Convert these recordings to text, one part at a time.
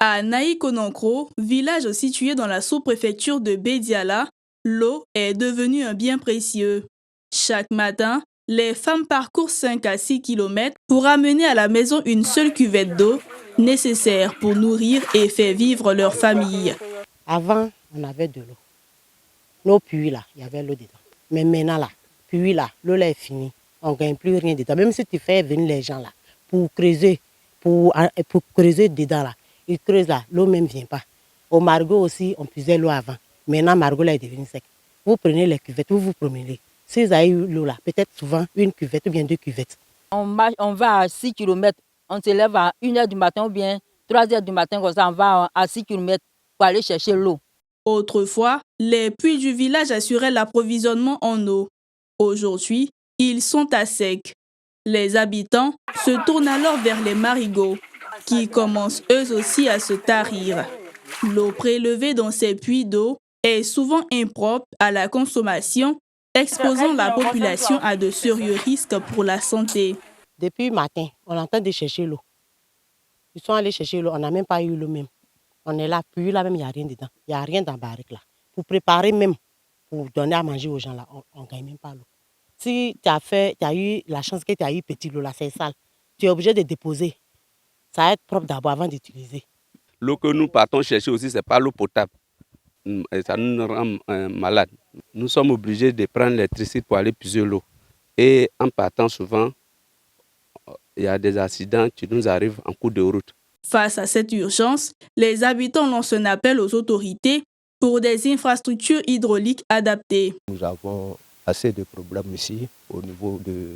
À Naï-Konankro, village situé dans la sous-préfecture de Bédiala, l'eau est devenue un bien précieux. Chaque matin, les femmes parcourent 5 à 6 kilomètres pour amener à la maison une seule cuvette d'eau nécessaire pour nourrir et faire vivre leur famille. Avant, on avait de l'eau. Nos puits là, il y avait l'eau dedans. Mais maintenant là, puits là, l'eau là est finie. On ne gagne plus rien dedans. Même si tu fais venir les gens là pour creuser dedans là, ils creusent là, l'eau même ne vient pas. Au Margot aussi, on puisait l'eau avant. Maintenant, Margot là est devenue sec. Vous prenez les cuvettes, vous vous promenez. Si vous avez eu l'eau là, peut-être souvent une cuvette ou bien 2 cuvettes. On marche, on va à 6 km. On se lève à 1h du matin ou bien 3h du matin, comme ça, on va à 6 km pour aller chercher l'eau. Autrefois, les puits du village assuraient l'approvisionnement en eau. Aujourd'hui, ils sont à sec. Les habitants se tournent alors vers les marigots, qui commencent eux aussi à se tarir. L'eau prélevée dans ces puits d'eau est souvent impropre à la consommation, exposant la population à de sérieux risques pour la santé. Depuis matin, on entend de chercher l'eau. Ils sont allés chercher l'eau, on n'a même pas eu l'eau même. On est là, puis là même, il n'y a rien dedans. Il n'y a rien dans la barrique là. Pour préparer même, pour donner à manger aux gens là, on ne gagne même pas l'eau. Si tu as eu la chance que tu as eu petit l'eau là, c'est sale, tu es obligé de déposer. Ça va être propre d'abord avant d'utiliser. L'eau que nous partons chercher aussi, ce n'est pas l'eau potable. Et ça nous rend malades. Nous sommes obligés de prendre l'électricité pour aller puiser l'eau. Et en partant souvent, il y a des accidents qui nous arrivent en cours de route. Face à cette urgence, les habitants lancent un appel aux autorités pour des infrastructures hydrauliques adaptées. Nous avons assez de problèmes ici au niveau de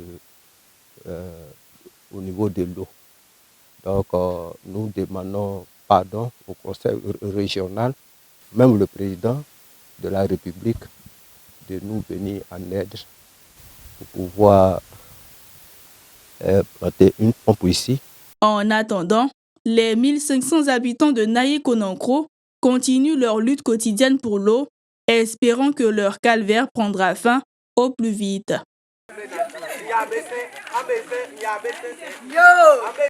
l'eau. Donc nous demandons pardon au conseil régional, même le président de la République, de nous venir en aide pour pouvoir planter une pompe ici. En attendant, les 1500 habitants de Naï-Konankro continuent leur lutte quotidienne pour l'eau, espérant que leur calvaire prendra fin au plus vite.